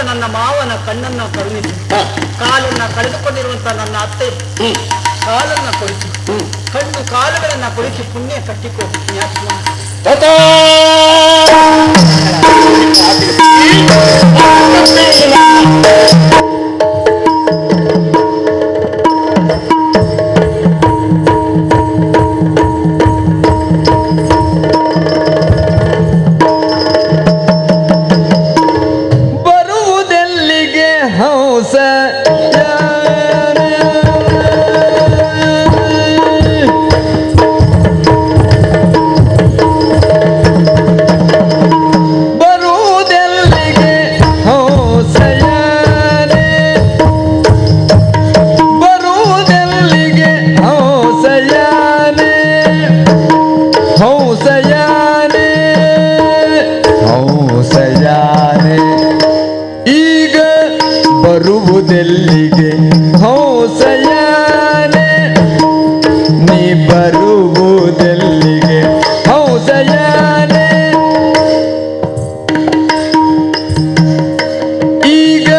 ನನ್ನ ಮಾವನ ಕಣ್ಣನ್ನ ಕರುಣಿಸಿ, ಕಾಲನ್ನ ಕಳೆದುಕೊಂಡಿರುವಂತ ನನ್ನ ಅತ್ತೆ ಕಾಲನ್ನ ಕೊಡಿಸಿ, ಕಣ್ಣು ಕಾಲುಗಳನ್ನ ಕೊಡಿಸಿ ಪುಣ್ಯ ಕಟ್ಟಿಕೋ. ಬರುವುದೆಲ್ಲಿಗೆ ಹೌಸಯಾನೆ, ನೀ ಬರುವುದೆಲ್ಲಿಗೆ ಹೌಸಯಾನೆ. ಈಗ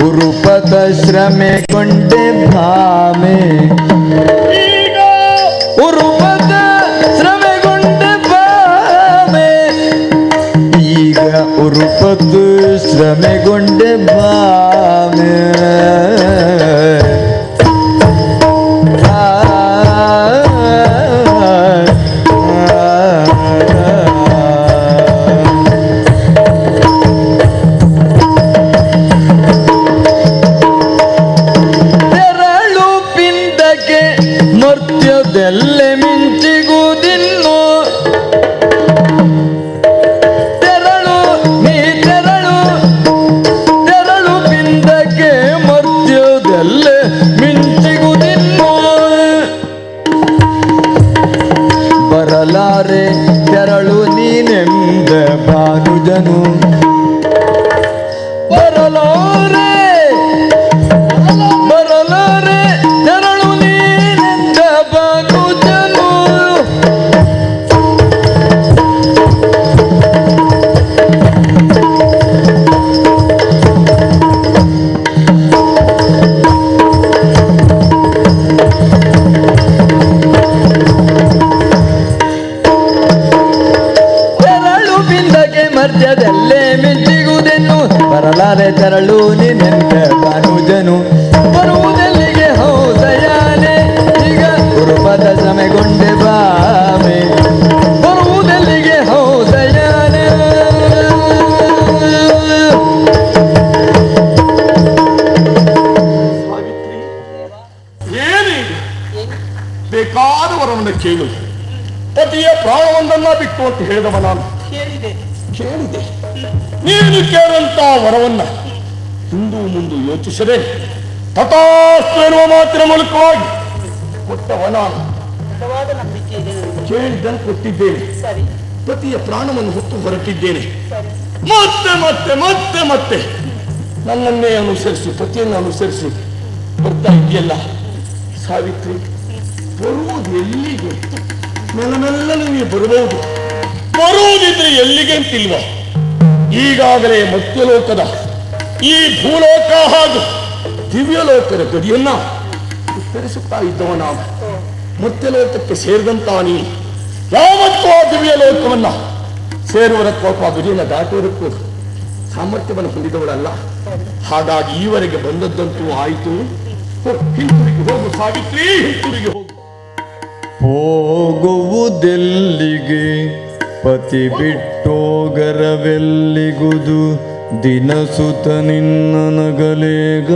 ಉರುಪದ ಶ್ರಮೆಗೊಂಡೆ ಭಾಮೆ, ಈಗ ಉರುಪದ ಶ್ರಮೆಗೊಂಡೆ ಭಾಮೆ, ಈಗ ಉರುಪದ್ದು ಶ್ರಮೆಗೊಂಡೆ ಭಾಮೆ. ತೆರಳು ಪಿಂಡಕ್ಕೆ ಮರ್ತ್ಯದೆಲ್ಲೆ ಮಿಂಚಿಗುವುದಿನ್ನು, ತೆರಳು ನೀ ತೆರಳು, ತೆರಳು ಪಿಂಡಕ್ಕೆ ಮರ್ತ್ಯದೆಲ್ಲೆ ಮಿಂಚಿಗುವುದಿನ್ನು. ಬರಲಾರೆ ತೆರಳು ನೀನೆಂದ ಭಾನುಜನು, ಬರಲಾರೆ ಬರಲಾರೆ ತೆರಳು ನೀನೆಂದ ಭಾನುಜನು. ತೆರಳು ಬಿಂದಕ್ಕೆ ಮರ್ತ್ಯದಲ್ಲೇ ಮಿಂಚಿಗುವುದೆನ್ನು, ಬರಲಾರೆ ತೆರಳು ನಿನ್ನೆಂದ ಭಾನುಜನು. ಬರುವುದೆಲ್ಲಿಗೆ ಹೌದಯಾನೆ, ಈಗ ಗುರುಪದ ಶ್ರಮೆಗೊಂಡೆ ಭಾಮೆ. ಬರುವುದೆಲ್ಲಿಗೆ ಹೌದಯಾನೆ. ಸಾವಿತ್ರಿ, ಏನೇ ಬೇಕಾದವರನ್ನು ಕೇಳು. ಪತಿಯ ಪ್ರಾಣವೊಂದನ್ನ ಬಿಟ್ಟು ಅಂತ ಹೇಳಿದವ ನಾನು. ಕೇಳಿದೆ ಕೇಳಿದೆ, ನೀನು ಕೇಳಂತ ವರವನ್ನ ಹಿಂದೂ ಮುಂದೆ ಯೋಚಿಸದೆ ತಥಾಸ್ತು ಎನ್ನುವ ಮಾತಿನ ಮೂಲಕವಾಗಿ ಕೊಟ್ಟವ ನಾನು. ನಿಜವಾದ ನಂಬಿಕೆ ಇದೆ ನನಗೆ. ಕೇಳಿದ್ದನ್ನು ಕೊಟ್ಟಿದ್ದೇನೆ, ಸರಿ ಪತಿಯ ಪ್ರಾಣವನ್ನು ಹೊತ್ತು ಹೊರಟಿದ್ದೇನೆ. ಸರಿ. ಮತ್ತೆ ಮತ್ತೆ ಮತ್ತೆ ಮತ್ತೆ ನನ್ನನ್ನೇ ಅನುಸರಿಸಿ, ಪತಿಯನ್ನು ಅನುಸರಿಸಿ ಬರ್ತಾ ಇದೆಯಲ್ಲ ಸಾವಿತ್ರಿ. ಬರುವುದು ಎಲ್ಲಿಗೆ? ಮೆಲ್ಲಮೆಲ್ಲನೆ ನೀವು ಬರಬಹುದು. ಬರುವುದಿದ್ರೆ ಎಲ್ಲಿಗೆ ಅಂತಿಲ್ವ? ಈಗಾಗಲೇ ಮತ್ಯಲೋಕದ ಈ ಭೂಲೋಕ ಹಾಗೂ ದಿವ್ಯಲೋಕದ ಗಡಿಯನ್ನ ಉತ್ತರಿಸುತ್ತಾ ಇದ್ದವ ನಾವು. ಮತ್ಯಲೋಕಕ್ಕೆ ಸೇರಿದಂತ ನೀನು ಯಾವತ್ತೂ ಆ ದಿವ್ಯಲೋಕವನ್ನ ಸೇರುವುದಕ್ಕೂ ಅಥವಾ ಗಡಿಯನ್ನು ದಾಟುವುದಕ್ಕೂ ಸಾಮರ್ಥ್ಯವನ್ನು ಹೊಂದಿದವಳಲ್ಲ. ಹಾಗಾಗಿ ಈವರೆಗೆ ಬಂದದ್ದಂತೂ ಆಯಿತು. ಹಿಂತಿರುಗಿ ಹೋಗು ಸಾವಿತ್ರಿ, ಹಿಂತಿರುಗಿ ಹೋಗು. ಹೋಗುವುದೆಲ್ಲಿಗೆ ಪತಿ ಬಿಟ್ಟೋಗರವೆಲ್ಲಿಗುದು, ದಿನಸುತ ನಿನ್ನ ನಗಲೇಗ.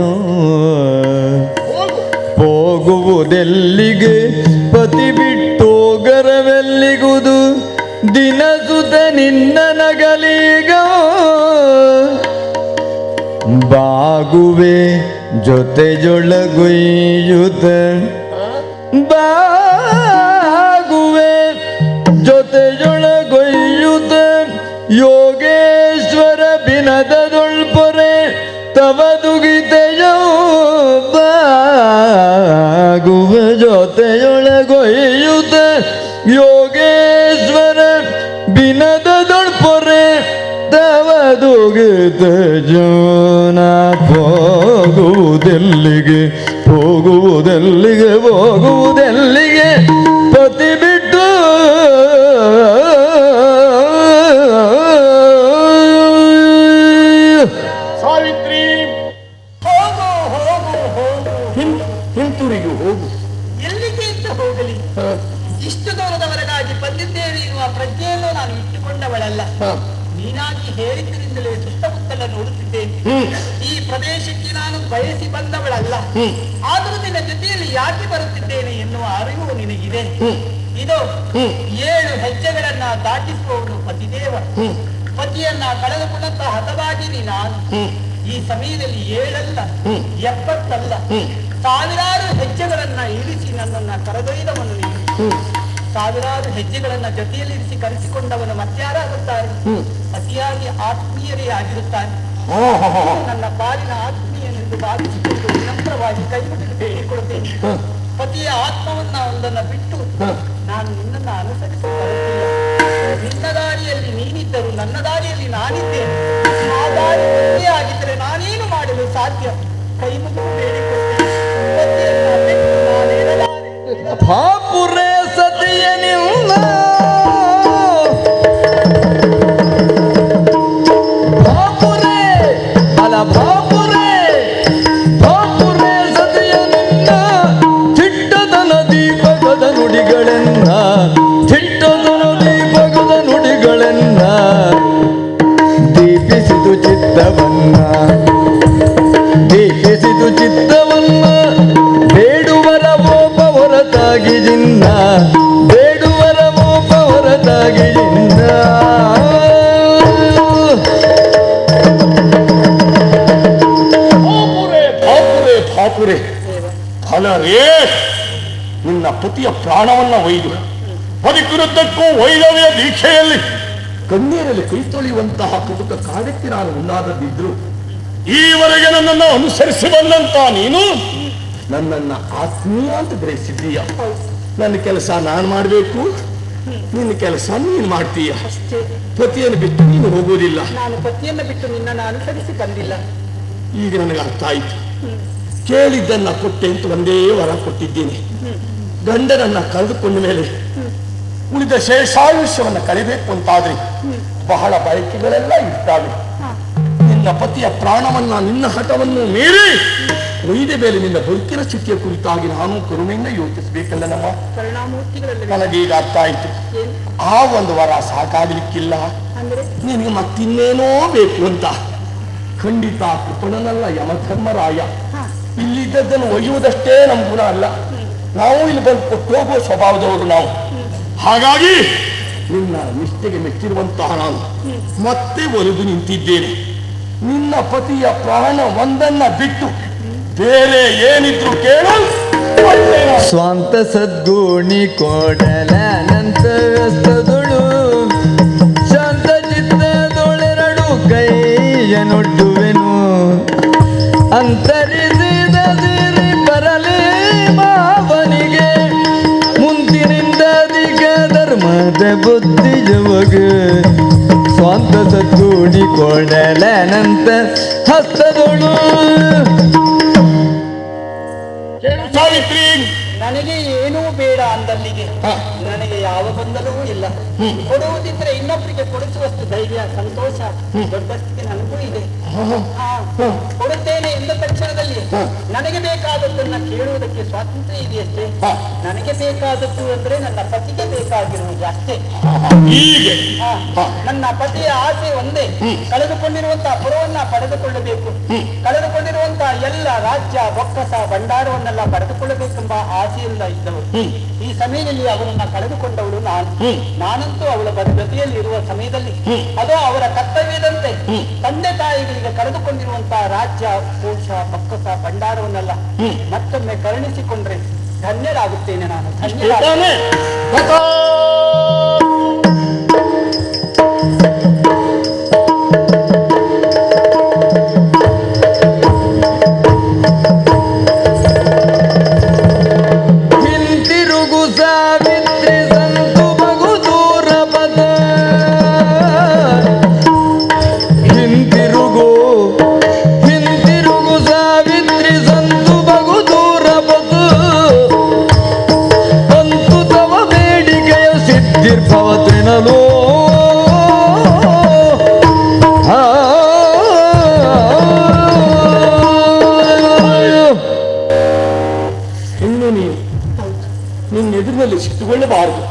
ಹೋಗುವುದೆಲ್ಲಿಗೆ ಪತಿ ಬಿಟ್ಟೋಗರವೆಲ್ಲಿಗುದು, ದಿನಸುತ ನಿನ್ನ ನಗಲೀಗ. ಬಾಗುವೆ ಜೊತೆಯೊಳಗೊಯ್ಯುತ್ತ, ಬಾಗುವೆ ಜೊತೆಯೊಳಗೊಯ್ಯುತ್ತ, ಯೋಗೇಶ್ವರ ಬಿನದೊಳ್ಪೊರೆ ತವದುಗಿತೆಯೋ. ಬಾಗುವೆ ಜೊತೆಯೊಳಗೊಯ್ಯುತ್ತ, ಯೋಗೇಶ್ವರ ಬಿನದೊಳ್ಪೊರೆ ತವದುಗಿತೆಯೋ. ತೇಜೋನ ಹೋಗುವುದೆಲ್ಲಿಗೆ ಹೋಗುವುದೆಲ್ಲಿಗೆ ಹೋಗುವುದೆಲ್ಲಿಗೆ ಪತಿ ಬಿಟ್ಟು ಸಾವಿತ್ರಿ, ಹೋಗು ಹೋಗು ಹೋಗು. ಹಿಂತಿರುಗಿ ಹೋಗು. ಎಲ್ಲಿಗೆ ಅಂತ ಹೋಗಲಿ? ಇಷ್ಟು ದೂರದವರೆಗಾಗಿ ಬಂದಿದ್ದೇವೆ ಎನ್ನುವ ಪ್ರಜ್ಞೆಯನ್ನು ನಾನು ಇಟ್ಟುಕೊಂಡವಳಲ್ಲ. ನೀನಾಗಿ ಹೇಳಿದ್ದರಿಂದಲೇ ಸುತ್ತಮುತ್ತಲ ನೋಡುತ್ತಿದ್ದೇನೆ. ಈ ಪ್ರದೇಶಕ್ಕೆ ನಾನು ಬಯಸಿ ಬಂದವಳಲ್ಲ. ಆದರೂ ನಿನ್ನ ಜೊತೆಯಲ್ಲಿ ಯಾಕೆ ಬರುತ್ತಿದ್ದೇನೆ ಎನ್ನುವ ಅರಿವು ನಿನಗಿದೆ. ಇದು 7 ಹೆಜ್ಜೆಗಳನ್ನ ದಾಟಿಸುವವನು ಪತಿದೇವ. ಪತಿಯನ್ನ ಕಳೆದುಕೊಂಡಂತಹ ಹತವಾಗಿನಿ ನಾನು. ಈ ಸಮಯದಲ್ಲಿ 7 ಅಲ್ಲ 70 ಅಲ್ಲ, ಸಾವಿರಾರು ಹೆಜ್ಜೆಗಳನ್ನ ಇರಿಸಿ ನನ್ನನ್ನ ಕರೆದೊಯ್ದವನು ನೀನು. ಸಾವಿರಾರು ಹೆಜ್ಜೆಗಳನ್ನ ಜೊತೆಯಲ್ಲಿರಿಸಿ ಕರೆಸಿಕೊಂಡವನು ಮತ್ಯಾರಾಗುತ್ತಾರೆ? ಅತಿಯಾಗಿ ಆತ್ಮೀಯರೇ ಆಗಿರುತ್ತಾರೆ. ನನ್ನ ಪಾಲಿನ ಆತ್ಮೀಯನೆಂದು ಭಾವಿಸಿಕೊಂಡು ವಿನಮ್ರವಾಗಿ ಕೈ ಮುಗಿದು ಹೇಳಿಕೊಡುತ್ತೇನೆ. ಪತಿಯ ಆತ್ಮವನ್ನ ಒಂದನ್ನ ಬಿಟ್ಟು ನಾನು ನಿನ್ನನ್ನು ಅನುಸರಿಸಿ ಬರುತ್ತಿಲ್ಲ. ನಿನ್ನ ದಾರಿಯಲ್ಲಿ ನೀನಿದ್ದರು, ನನ್ನ ದಾರಿಯಲ್ಲಿ ನಾನಿದ್ದೇನೆ. ಆ ದಾರಿ ಒಂದೇ ಆಗಿದ್ದರೆ ನಾನೇನು ಮಾಡಲು ಸಾಧ್ಯ? ಕೈ ಮುಗಿದು ಬೇಡಿಕೊಡ್ತೇನೆ. ಪತಿಯನ್ನ ಬಿಟ್ಟು ನಾನೇನಲಾರೆ. ಭಾಪುರೇ ಸತಿಯನಿಲ್ಲ ಭಾಪುರೇ ಅಲ ಭಾಪುರೇ ಭಾಪುರೇ ಸತಿಯನಿಲ್ಲ ಚಿಟ್ಟದನ ದೀಪಕದ ನುಡಿಗಳೆನ್ನ ಚಿಟ್ಟದನ ದೀಪಕದ ನುಡಿಗಳೆನ್ನ ದೀಪಿಸಿದು ಚಿತ್ತವನ್ನ ದೀಪಿಸಿದು ಚಿತ್ತವನ್ನ ಬೇಡುವರ ಮೋಪ ಹೊರತಾಗಿ ಜಿನ್ನ ಬೇಡುವರ ಮೋಪ ಹೊರತಾಗಿ ಜಿನ್ನ ಭಾಪುರೆ ಭಾಪುರೆ ಫಲರೇ, ನಿನ್ನ ಪತಿಯ ಪ್ರಾಣವನ್ನ ಒಯ್ದು ಬದುಕಿರುದ್ದಕ್ಕೂ ವೈದವ್ಯ ದೀಕ್ಷೆಯಲ್ಲಿ ಕಣ್ಣೀರಲ್ಲಿ ಕೈ ತೊಳೆಯುವಂತಹ ಕುಟುಕ ಕಾರ್ಯಕ್ಕೆ ನಾನು ಉನ್ನಾದದಿದ್ರು ಈವರೆಗೆ ನನ್ನನ್ನು ಅನುಸರಿಸಿ ಬಂದಂತ ನೀನು ನನ್ನನ್ನ ಆತ್ಮೀಯ ಅಂತ ಗ್ರಹಿಸಿದ್ದೀಯ. ನನ್ನ ಕೆಲಸ ನಾನು ಮಾಡಬೇಕು, ನಿನ್ನ ಕೆಲಸ ನೀನು ಮಾಡ್ತೀಯ. ಪತಿಯನ್ನು ಬಿಟ್ಟು ನೀನು ಹೋಗುವುದಿಲ್ಲ. ನಾನು ಪತಿಯನ್ನು ಬಿಟ್ಟು ನಿನ್ನನ್ನು ಅನುಸರಿಸಿ ಬಂದಿಲ್ಲ. ಈಗ ನನಗೆ ಅರ್ಥ ಆಯ್ತು. ಕೇಳಿದ್ದನ್ನ ಕೊಟ್ಟೆ ಅಂತ ಒಂದೇ ವರ ಕೊಟ್ಟಿದ್ದೀನಿ. ಗಂಡನನ್ನ ಕಳೆದುಕೊಂಡ ಮೇಲೆ ಉಳಿದ ಶೇಷಾಯುಷ್ಯವನ್ನ ಕಳಿಬೇಕು ಅಂತಾದ್ರೆ ಬಹಳ ಬಯಕೆಗಳೆಲ್ಲ ಇರ್ತಾವೆ. ನಿನ್ನ ಪತಿಯ ಪ್ರಾಣವನ್ನ ನಿನ್ನ ಹಠವನ್ನು ಮೀರಿ ಒಯ್ದ ಮೇಲೆ ನಿನ್ನ ಬದುಕಿನ ಸ್ಥಿತಿಯ ಕುರಿತಾಗಿ ನಾನು ಕರುಣೆಯಿಂದ ಯೋಚಿಸಬೇಕಲ್ಲ ನಮ್ಮ ಕರುಣಾಮೂರ್ತಿಗಳಲ್ಲಿ ನನಗೀಗ ಅರ್ಥ ಆಯ್ತು. ಆ ಒಂದು ವರ ಸಾಕಾಗಲಿಕ್ಕಿಲ್ಲ, ಅಂದ್ರೆ ನಿನಗೆ ಮತ್ತಿನ್ನೇನೋ ಬೇಕು ಅಂತ. ಖಂಡಿತ ಕೃಪಣನಲ್ಲ ಯಮಧರ್ಮರಾಯ. ಇಲ್ಲಿದ್ದದ್ದನ್ನು ಒಯ್ಯುವುದಷ್ಟೇ ನಮ್ಮ ಗುಣ ಅಲ್ಲ. ನಾವು ಇಲ್ಲಿ ಬಂದು ಕೊಟ್ಟು ಹೋಗುವ ಸ್ವಭಾವದವರು ನಾವು. ಹಾಗಾಗಿ ನಿನ್ನ ನಿಷ್ಠೆಗೆ ಮೆಚ್ಚಿರುವಂತಹ ನಾನು ಮತ್ತೆ ಒಲಿದು ನಿಂತಿದ್ದೇನೆ. ನಿನ್ನ ಪತಿಯ ಪ್ರಾಣ ಒಂದನ್ನ ಬಿಟ್ಟು ಬೇರೆ ಏನಿದ್ರು ಕೇಳು. ಸ್ವಂತ ಸದ್ಗುಣಿ ಕೊಡಲನಂತ ವ್ಯಸ್ತದೊಳು ಶಾಂತ ಚಿತ್ತದೊಳೆರಡು ಕೈಯ ನೊಡ್ಡುವೆನು ಅಂತರಿಸಿದ ಸಿರಿ ಬರಲಿ ಮಾವನಿಗೆ ಮುಂದಿನಿಂದ ದಿಗ ಧರ್ಮದ ಬುದ್ಧಿ ಜವಗ ಸ್ವಂತ ಸದ್ಗುಣಿ ಕೊಡಲನಂತ ಹಸ್ತದೊಳು ಸಾವಿತ್ರಿ, ನನಗೆ ಏನೂ ಬೇಡ ಅಂದಲ್ಲಿಗೆ ನನಗೆ ಯಾವ ಗೊಂದಲವೂ ಇಲ್ಲ. ಕೊಡುವುದಿದ್ರೆ ಇನ್ನೊಬ್ಬರಿಗೆ ಕೊಡಿಸುವಷ್ಟು ಧೈರ್ಯ, ಸಂತೋಷ, ದೊಡ್ಡಸ್ತಿಗೆ ನನಗೂ ಇದೆ. ಕೊಡುತ್ತೇನೆ ಎಂದ ತಕ್ಷಣದಲ್ಲಿ ನನಗೆ ಬೇಕಾದದ್ದನ್ನ ಕೇಳುವುದಕ್ಕೆ ಸ್ವಾತಂತ್ರ್ಯ ಇದೆಯಷ್ಟೇ. ನನಗೆ ಬೇಕಾದದ್ದು ಅಂದ್ರೆ ನನ್ನ ಪತಿಗೆ ಬೇಕಾಗಿರುವುದು ಅಷ್ಟೇ. ಹೀಗೆ ನನ್ನ ಪತಿಯ ಆಸೆ ಒಂದೇ, ಕಳೆದುಕೊಂಡಿರುವಂತಹ ಪುರವನ್ನ ಪಡೆದುಕೊಳ್ಳಬೇಕು, ಕಳೆದುಕೊಂಡಿರುವಂತಹ ಎಲ್ಲ ರಾಜ್ಯ ಬೊಕ್ಕಸ ಭಂಡಾರವನ್ನೆಲ್ಲ ಪಡೆದುಕೊಳ್ಳಬೇಕೆಂಬ ಆಸೆಯಿಂದ ಇದ್ದವರು. ಈ ಸಮಯದಲ್ಲಿ ಅವರನ್ನ ಕಳೆದುಕೊಂಡವಳು ನಾನಂತೂ ಅವಳ ಜೊತೆಯಲ್ಲಿ ಇರುವ ಸಮಯದಲ್ಲಿ ಅದು ಅವರ ಕರ್ತವ್ಯದಂತೆ ತಂದೆ ತಾಯಿಗಳಿಗೆ ಕಳೆದುಕೊಂಡಿರುವಂತಹ ರಾಜ್ಯ ಕೋಶ ಬೊಕ್ಕಸ ಭಂಡಾರವನ್ನೆಲ್ಲ ಮತ್ತೊಮ್ಮೆ ಕರುಣಿಸಿಕೊಂಡ್ರೆ ಧನ್ಯರಾಗುತ್ತೇನೆ ನಾನು. ಧನ್ಯರಾಗುತ್ತೇನೆ. ಹಿಂತಿರುಗು ಸಾವಿತ್ರಿ ಸಂತು ಬಗು ದೂರ ಪದ ಹಿಂತಿರುಗು ಬದುಕಿನಲ್ಲಿ ಸಿಟ್ಟುಕೊಳ್ಳಬಾರದು,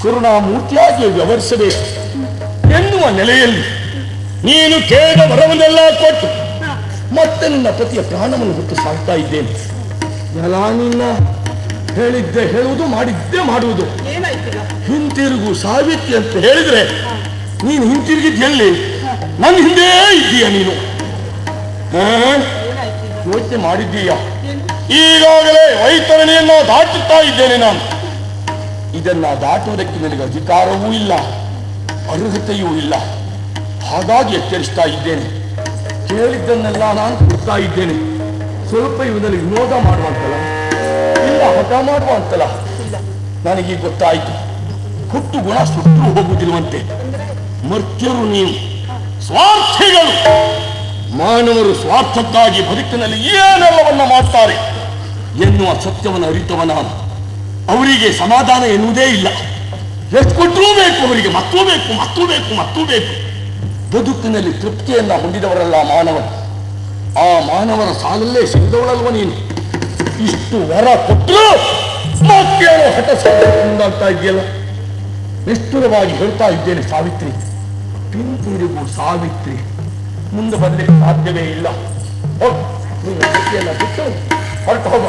ಕರುಣಾಮೂರ್ತಿಯಾಗಿ ವ್ಯವಹರಿಸಬೇಕು ಎನ್ನುವ ನೆಲೆಯಲ್ಲಿ ನೀನು ಕೇಳಿದ ವರವನ್ನೆಲ್ಲ ಕೊಟ್ಟು ಮತ್ತೆ ನಿನ್ನ ಪತಿಯ ಪ್ರಾಣವನ್ನು ಬಿಟ್ಟು ಸಾಗ್ತಾ ಇದ್ದೇನೆ. ಎಲ್ಲ ನಿನ್ನ ಹೇಳಿದ್ದೆ ಹೇಳುವುದು, ಮಾಡಿದ್ದೆ ಮಾಡುವುದು. ಏನಾಯ್ತಿಲ್ಲ? ಹಿಂತಿರುಗು ಸಾವಿತ್ರಿ ಅಂತ ಹೇಳಿದ್ರೆ ನೀನು ಹಿಂತಿರುಗಿದ್ ಎಲ್ಲಿ? ನನ್ನ ಹಿಂದೆ ಇದ್ದೀಯ ನೀನು. ಯೋಚನೆ ಮಾಡಿದ್ದೀಯ? ಈಗಾಗಲೇ ವೈತರಣಿಯನ್ನ ದಾಟುತ್ತಾ ಇದ್ದೇನೆ ನಾನು. ಇದನ್ನ ದಾಟುವುದಕ್ಕೆ ನನಗೆ ಅಧಿಕಾರವೂ ಇಲ್ಲ, ಅರ್ಹತೆಯೂ ಇಲ್ಲ. ಹಾಗಾಗಿ ಎಚ್ಚರಿಸ್ತಾ ಇದ್ದೇನೆ. ಕೇಳಿದ್ದನ್ನೆಲ್ಲ ನಾನು ಕೊಡ್ತಾ ಇದ್ದೇನೆ. ಸ್ವಲ್ಪ ಇವನಲ್ಲಿ ವಿನೋದ ಮಾಡುವಂತಲ್ಲ, ಇಲ್ಲ ಹಠ ಮಾಡುವಂತಲ್ಲ. ನನಗೆ ಗೊತ್ತಾಯಿತು, ಹುಟ್ಟು ಗುಣ ಸುಟ್ಟು ಹೋಗುವುದಿರುವಂತೆ. ಮರ್ತ್ಯರು ನೀವು ಸ್ವಾರ್ಥಿಗಳು. ಮಾನವರು ಸ್ವಾರ್ಥಕ್ಕಾಗಿ ಬದುಕಿನಲ್ಲಿ ಏನೆಲ್ಲವನ್ನ ಮಾಡ್ತಾರೆ ಎನ್ನುವ ಸತ್ಯವನ್ನು ಅರಿತವ ನಾನು. ಅವರಿಗೆ ಸಮಾಧಾನ ಎನ್ನುವುದೇ ಇಲ್ಲ. ಎಷ್ಟು ಕೊಟ್ಟರೂ ಬೇಕು ಅವರಿಗೆ, ಮತ್ತೂ ಬೇಕು, ಮತ್ತೂ ಬೇಕು, ಮತ್ತೂ ಬೇಕು. ಬದುಕಿನಲ್ಲಿ ತೃಪ್ತಿಯನ್ನ ಹೊಂದಿದವರಲ್ಲ ಮಾನವರು. ಆ ಮಾನವರ ಸಾಲಲ್ಲೇ ಸಿಂಧವಳಲ್ವ ನೀನು. ಇಷ್ಟು ವರ ಕೊಟ್ಟರು ಮತ್ತೇನೋ ಹಠ ಮುಂದಾಗ್ತಾ ಇದೆಯಲ್ಲ. ನಿಷ್ಠುರವಾಗಿ ಹೇಳ್ತಾ ಇದ್ದೇನೆ ಸಾವಿತ್ರಿ, ಹಿಂತಿರುಗು ಸಾವಿತ್ರಿ. ಮುಂದೆ ಬರಲಿಕ್ಕೆ ಸಾಧ್ಯವೇ ಇಲ್ಲ. ಬಿಟ್ಟು ಹೊರಟು ಹೋಗ.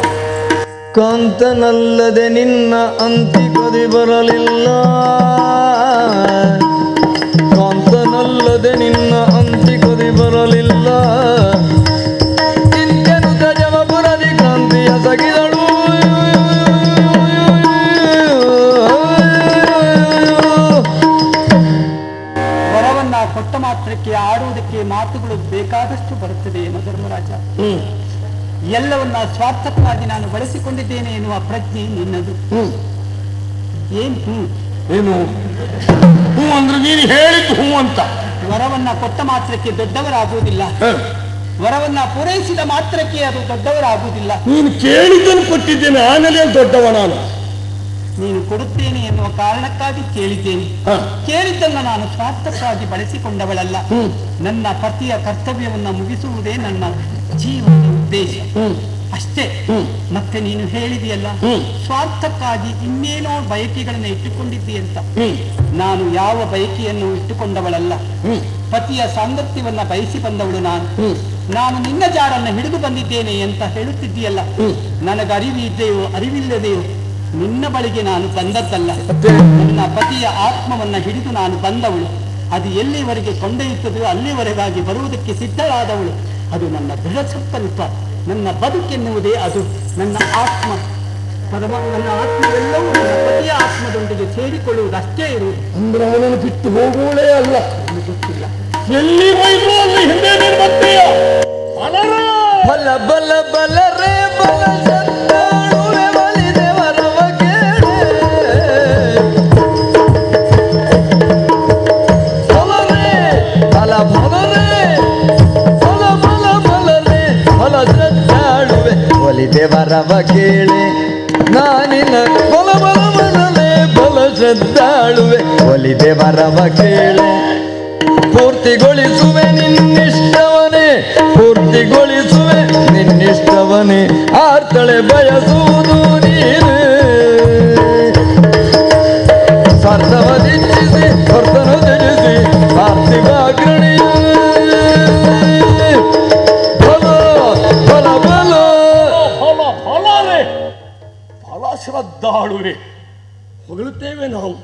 ಕಾಂತನಲ್ಲದೆ ನಿನ್ನ ಅಂತಿಕದಿ ಬರಲಿಲ್ಲ, ಕಾಂತನಲ್ಲದೆ ನಿನ್ನ ಅಂತಿಕದಿ ಬರಲಿಲ್ಲ. ಇಂದ್ಯನು ತಜಮಪುರದಿ ಕ್ರಾಂತಿಯ ಸಗಿದಳು. ವರವನ್ನ ಕೊಟ್ಟ ಮಾತ್ರಕ್ಕೆ ಆಡುವುದಕ್ಕೆ ಮಾತುಗಳು ಬೇಕಾದಷ್ಟು ಬರುತ್ತದೆ ಏನೋ ಧರ್ಮರಾಜ. ಎಲ್ಲವನ್ನ ಸ್ವಾರ್ಥಕ್ಕಾಗಿ ನಾನು ಬಳಸಿಕೊಂಡಿದ್ದೇನೆ ಎನ್ನುವ ಪ್ರಜ್ಞೆ ನಿನ್ನದು. ಏನು ಹೂ ಅಂದ್ರೆ ನೀನು ಹೇಳಿದ್ದು ಹೂ ಅಂತ. ವರವನ್ನ ಕೊಟ್ಟ ಮಾತ್ರಕ್ಕೆ ದೊಡ್ಡವರಾಗುವುದಿಲ್ಲ, ವರವನ್ನ ಪೂರೈಸಿದ ಮಾತ್ರಕ್ಕೆ ಅದು ದೊಡ್ಡವರಾಗುವುದಿಲ್ಲ. ನೀನು ಕೇಳಿದ್ದನ್ನು ಕೊಟ್ಟಿದ್ದೇನೆ, ಆಮೇಲೆ ದೊಡ್ಡವ ನಾನು. ನೀನು ಕೊಡುತ್ತೇನೆ ಎನ್ನುವ ಕಾರಣಕ್ಕಾಗಿ ಕೇಳಿದ್ದೇನೆ. ಕೇಳಿದ್ದನ್ನು ನಾನು ಸ್ವಾರ್ಥಕ್ಕಾಗಿ ಬಳಸಿಕೊಂಡವಳಲ್ಲ. ನನ್ನ ಪತಿಯ ಕರ್ತವ್ಯವನ್ನ ಮುಗಿಸುವುದೇ ನನ್ನ ಜೀವನದ ಉದ್ದೇಶ ಅಷ್ಟೇ. ಮತ್ತೆ ನೀನು ಹೇಳಿದೆಯಲ್ಲ, ಸ್ವಾರ್ಥಕ್ಕಾಗಿ ಇನ್ನೇನೋ ಬಯಕೆಗಳನ್ನ ಇಟ್ಟುಕೊಂಡಿದ್ದೀ ಅಂತ. ನಾನು ಯಾವ ಬಯಕೆಯನ್ನು ಇಟ್ಟುಕೊಂಡವಳಲ್ಲ. ಪತಿಯ ಸಾಂಗತ್ಯವನ್ನ ಬಯಸಿ ಬಂದವಳು ನಾನು ನಿನ್ನ ಜಾರನ್ನ ಹಿಡಿದು ಬಂದಿದ್ದೇನೆ ಅಂತ ಹೇಳುತ್ತಿದ್ದೀಯಲ್ಲ. ನನಗೆ ಅರಿವಿದೆಯೋ ಅರಿವಿಲ್ಲದೆಯೋ ನಿನ್ನ ಬಳಿಗೆ ನಾನು ಬಂದದ್ದಲ್ಲ. ನನ್ನ ಪತಿಯ ಆತ್ಮವನ್ನ ಹಿಡಿದು ನಾನು ಬಂದವಳು. ಅದು ಎಲ್ಲಿವರೆಗೆ ಕೊಂಡೊಯ್ಯುತ್ತದೆಯೋ ಅಲ್ಲಿವರೆಗಾಗಿ ಬರುವುದಕ್ಕೆ ಸಿದ್ಧಳಾದವಳು. ಅದು ನನ್ನ ದೃಢ ಸಂಕಲ್ಪ. ನನ್ನ ಬದುಕೆನ್ನುವುದೇ ಅದು. ನನ್ನ ಆತ್ಮ ನನ್ನ ಆತ್ಮವೆಲ್ಲವೂ ನನ್ನ ಪತಿಯ ಆತ್ಮದೊಂದಿಗೆ ಸೇರಿಕೊಳ್ಳುವುದಷ್ಟೇ ಇರುವುದು. ಅಂದ್ರೆ ಅವನನ್ನು ಬಿಟ್ಟು ಹೋಗುವಳೇ ಅಲ್ಲ. ಗೊತ್ತಿಲ್ಲ ಎಲ್ಲಿ ಹೋಯ್ತು ಅಲ್ಲಿ ಹಿಂದೆ ನೀನು ಬರ್ತೀಯ. ಬಲ ಬಲ ಬಲ ರೇ ಬಲ ಸಂತಾಳುವೆ ಬಲಿದೆ ವರವ ಕೇಳೆ. ಬಲರೇ ಬಲ ಬಲರೇ ಬಲ ಬಲ ಬಲರೇ ಬಲ ಸಂತಾಳುವೆ ಬಲಿದೆ ವರವ ಕೇಳೆ. ನಾನಿನ ಬಲ ಬಲ ಬಲರೇ ಬಲ ಶ್ರದ್ಧಾಳುವೆ ಒಲಿದೆ ವರವ ಕೇಳೆ. ಪೂರ್ತಿಗೊಳಿಸುವೆ ನಿನ್ನಿಷ್ಟವನೇ, ಪೂರ್ತಿಗೊಳಿಸುವೆ ನಿನ್ನಿಷ್ಟವನೇ. ಆರ್ತಳೆ ಬಯಸುವುದು ನೀನು, ಸ್ವಾರ್ಥವದಿಚ್ಛಿಸಿ ವರ್ತನ ತ್ಯಜಿಸಿ ಪಾರ್ಥಿವಾಗ್ರಣಿಯ. ಬಲ ಬಲ ಬಲ ಫಲರೇ ಫಲ ಶ್ರದ್ಧಾಳುವೆ ಹೊಗಳುತ್ತೇವೆ ನಾವು.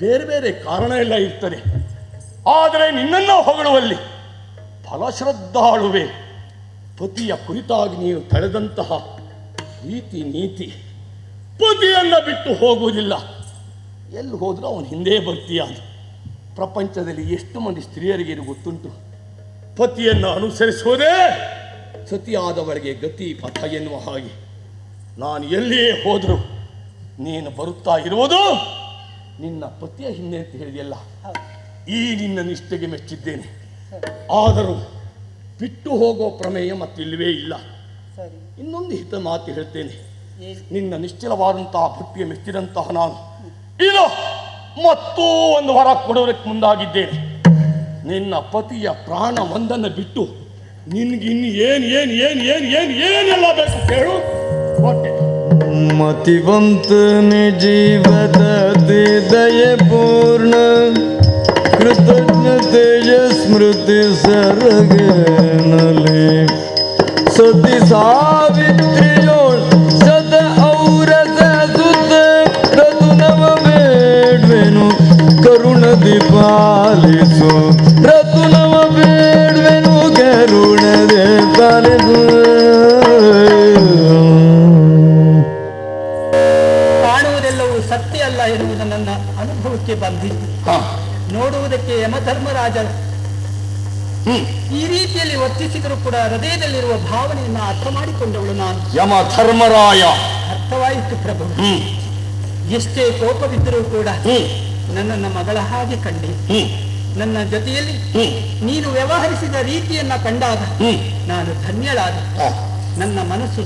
ಬೇರೆ ಬೇರೆ ಕಾರಣ ಎಲ್ಲ ಇರ್ತದೆ. ಆದರೆ ನಿನ್ನನ್ನು ಹೊಗಳುವಲ್ಲಿ ಫಲಶ್ರದ್ಧಾಳುವೆ. ಪತಿಯ ಕುರಿತಾಗಿ ನೀನು ತಳೆದಂತಹ ರೀತಿ ನೀತಿ, ಪತಿಯನ್ನ ಬಿಟ್ಟು ಹೋಗುವುದಿಲ್ಲ. ಎಲ್ಲಿ ಹೋದ್ರೂ ಅವನು ಹಿಂದೆ ಬರ್ತೀಯ. ಪ್ರಪಂಚದಲ್ಲಿ ಎಷ್ಟು ಮಂದಿ ಸ್ತ್ರೀಯರಿಗೆ ಇದು ಗೊತ್ತುಂಟು. ಪತಿಯನ್ನು ಅನುಸರಿಸುವುದೇ ಸತಿಯಾದವಳಿಗೆ ಗತಿ ಪಥ ಎನ್ನುವ ಹಾಗೆ. ನಾನು ಎಲ್ಲಿಯೇ ಹೋದರೂ ನೀನು ಬರುತ್ತಾ ಇರುವುದು ನಿನ್ನ ಪತಿಯ ಹಿಂದೆ ಅಂತ ಹೇಳಿದೆಯಲ್ಲ. ಈ ನಿನ್ನ ನಿಷ್ಠೆಗೆ ಮೆಚ್ಚಿದ್ದೇನೆ. ಆದರೂ ಬಿಟ್ಟು ಹೋಗೋ ಪ್ರಮೇಯ ಮತ್ತಿಲ್ಲವೇ ಇಲ್ಲ. ಇನ್ನೊಂದು ಹಿತ ಮಾತು ಹೇಳ್ತೇನೆ. ನಿನ್ನ ನಿಶ್ಚಲವಾದಂತಹ ಭಕ್ತಿಗೆ ಮೆಚ್ಚಿದಂತಹ ನಾನು ಇದು ಮತ್ತೂ ಒಂದು ವರ ಕೊಡುವುದಕ್ಕೆ ಮುಂದಾಗಿದ್ದೇನೆ. ನಿನ್ನ ಪತಿಯ ಪ್ರಾಣ ಒಂದನ್ನು ಬಿಟ್ಟು ನಿನ್ಗಿನ್ನು ಏನೆಲ್ಲ ಬೇಕು ಕೇಳು ಕೊಟ್ಟೆ. ಮತಿವಂತನೆ ಜೀವದ ದಯೆ ಪೂರ್ಣ ಕೃತಜ್ಞತೆಯ ಸ್ಮೃತಿ ಸರಗನಲೆ ಸತಿ ಸಾವಿತ್ರಿಯೋಳ್ ಸದ ಔರಸ ಸುತ ರತುನವ ಬೇಡ್ವೆನು ಕರುಣದಿ ಪಾಲಿಸು ರತುನವ ಬೇಡ್ವೆನು ಕರುಣದೆ ಪಾಲಿಸು. ಕಾಣುವುದೆಲ್ಲವೂ ಸತ್ಯ ಅಲ್ಲ ಎನ್ನುವುದು ನನ್ನ ಅನುಭವಕ್ಕೆ ಬಂದಿತ್ತು. ನೋಡುವುದಕ್ಕೆ ಯಮಧರ್ಮರಾಜ ಈ ರೀತಿಯಲ್ಲಿ ವರ್ತಿಸಿದರೂ ಕೂಡ ಹೃದಯದಲ್ಲಿರುವ ಭಾವನೆಯನ್ನು ಅರ್ಥ ಮಾಡಿಕೊಂಡವಳು ನಾನು. ಯಮಧರ್ಮರಾಯ ಅರ್ಥವಾಯಿತು ಪ್ರಭು. ಎಷ್ಟೇ ಕೋಪವಿದ್ದರೂ ಕೂಡ ನನ್ನನ್ನ ಮಗಳ ಹಾಗೆ ಕಂಡೆ. ನನ್ನ ಜೊತೆಯಲ್ಲಿ ನೀನು ವ್ಯವಹರಿಸಿದ ರೀತಿಯನ್ನ ಕಂಡಾಗ ನಾನು ಧನ್ಯಳಾದ. ನನ್ನ ಮನಸ್ಸು